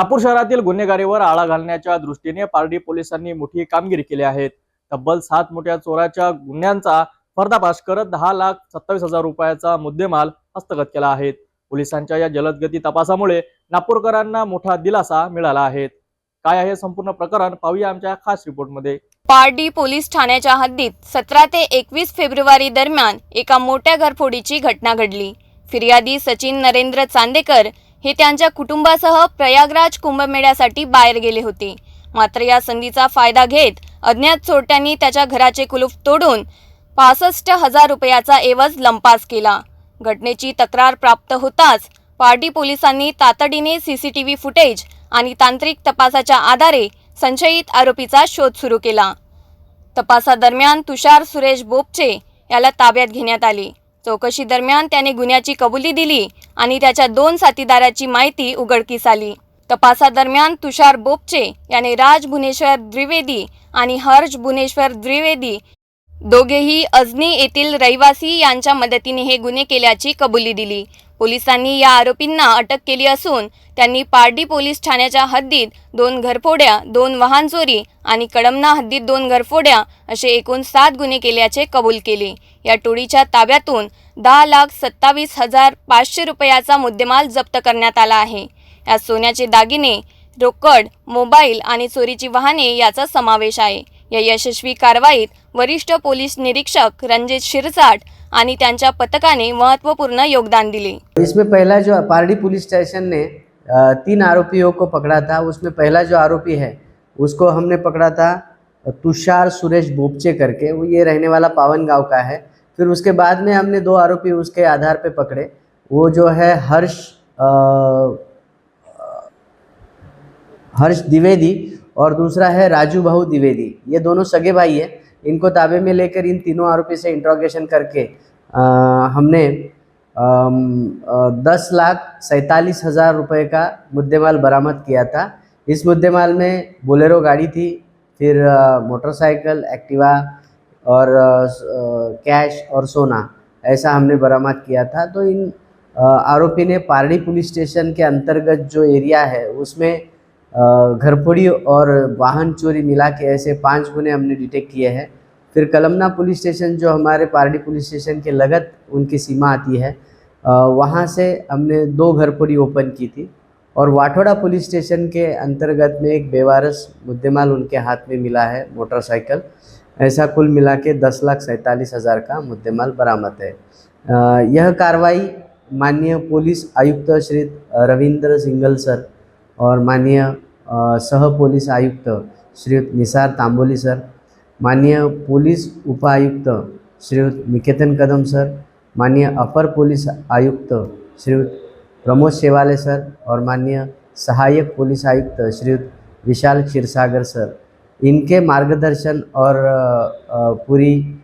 नागपूर शहरातील गुन्हेगारीवर आळा घालण्याच्या दृष्टीने पारडी पोलिसांनी मोठी कामगिरी केली आहे। तब्बल 7 मोठ्या चोराच्या गुन्ह्यांचा पर्दाफाश करत 10,27,000 रुपयाचा मुद्देमाल हस्तगत केला आहे। पोलिसांच्या या जलदगती तपासामुळे नागपूरकरांना मोठा दिलासा मिळाला आहे। काय आहे संपूर्ण प्रकरण पाहूया आमच्या खास रिपोर्टमध्ये। पारडी पोलीस ठाण्याच्या हद्दीत 17 ते 21 फेब्रुवारी दरम्यान एका मोठ्या घरफोडीची घटना घडली। फिर्यादी सचिन नरेंद्र चांदेकर हे त्यांच्या कुटुंबासह प्रयागराज कुंभमेळ्यासाठी बाहेर गेले होते। मात्र या संधीचा फायदा घेत अज्ञात चोरट्यांनी त्याच्या घराचे कुलूप तोडून 65,000 रुपयाचा एवज लंपास केला। घटनेची तक्रार प्राप्त होताच पारडी पोलिसांनी तातडीने सीसीटीव्ही फुटेज आणि तांत्रिक तपासाच्या आधारे संशयित आरोपीचा शोध सुरू केला। तपासादरम्यान तुषार सुरेश बोपचे याला ताब्यात घेण्यात आले। चौकशी दरम्यान त्याने गुन्ह्याची कबुली दिली आणि त्याच्या 2 साथीदाराची माहिती उघडकीस आली। तपासादरम्यान तुषार बोपचे याने राज भुवनेश्वर द्विवेदी आणि हर्ष भुवनेश्वर द्विवेदी दोघेही अजनी येथील रहिवासी यांच्या मदतीने हे गुन्हे केल्याची कबुली दिली। पोलिसांनी या आरोपींना अटक केली असून त्यांनी पारडी पोलीस ठाण्याच्या हद्दीत 2 घरफोड्या, 2 वाहन चोरी आणि कडमना हद्दीत 2 घरफोड्या असे एकूण 7 गुन्हे केल्याचे कबूल केले। या टोळीच्या ताब्यातून 10,27,500 रुपयाचा मुद्देमाल जप्त करण्यात आला आहे। यात सोन्याचे दागिने, रोकड, मोबाईल आणि चोरीची वाहने याचा समावेश आहे। या यशस्वी कारवाईत वरिष्ठ पोलीस निरीक्षक रंजित शिरसाट आणि त्यांच्या पथकाने महत्वपूर्ण योगदान दिले। इसमें पहला जो पारडी पुलिस स्टेशन ने 3 आरोपियों को पकड़ा था, उसमें पहला जो आरोपी है उसको हमने पकड़ा था तुषार सुरेश बोपचे करके, वो ये रहने वाला पावन गांव का है। फिर उसके बाद में हमने 2 आरोपी उसके आधार पे पकड़े। वो जो है हर्ष द्विवेदी और दूसरा है राजू भाऊ द्विवेदी। ये दोनों सगे भाई हैं। इनको ताबे में लेकर इन तीनों आरोपी से इंट्रोगेशन करके हमने 10,47,000 रुपये का मुद्देमाल बरामद किया था। इस मुद्देमाल में बोलेरो गाड़ी थी, फिर मोटरसाइकिल, एक्टिवा और कैश और सोना, ऐसा हमने बरामद किया था। तो इन आरोपी ने पारडी पुलिस स्टेशन के अंतर्गत जो एरिया है उसमें घरफोड़ी और वाहन चोरी मिला के ऐसे 5 गुने हमने डिटेक्ट किए हैं। फिर कलमना पुलिस स्टेशन जो हमारे पारडी पुलिस स्टेशन के लगत उनकी सीमा आती है, वहाँ से हमने 2 घरफोड़ी ओपन की थी। और वाठोड़ा पुलिस स्टेशन के अंतर्गत में एक बेवारस मुद्देमाल उनके हाथ में मिला है, मोटरसाइकिल। ऐसा कुल मिला के 10,47,000 का मुद्देमाल बरामद है। यह कार्रवाई माननीय पुलिस आयुक्त श्री रविंद्र सिंगल सर और माननीय सह पुलिस आयुक्त श्रीयुत निसार तांबोली सर, माननीय पुलिस उपायुक्त श्रीयुत निकेतन कदम सर, माननीय अपर पुलिस आयुक्त श्रीयुत प्रमोद शेवाले सर और माननीय सहायक पुलिस आयुक्त श्रीयुत विशाल क्षीरसागर सर, इनके मार्गदर्शन और पूरी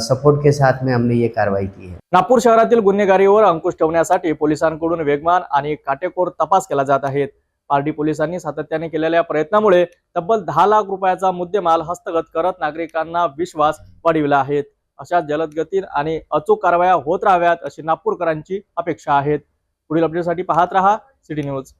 सपोर्ट के साथ में हमने ये कार्रवाई की है। नागपूर शहरातील गुन्हेगारीवर अंकुश ठेवण्यासाठी पोलिसांकडून वेगवान आणि काटेकोर तपास केला जात आहे। पारडी पोलिसांनी सातत्याने केलेल्या प्रयत्नामुळे तब्बल 10 लाख रुपयाचा मुद्देमाल हस्तगत करत नागरिकांना विश्वास वाढविला आहे। अशा जलदगती आणि अचूक कारवाया होत राहाव्यात अशी नागपूरकरांची अपेक्षा आहे। पुढील अपडेटसाठी पाहत रहा सिटी न्यूज।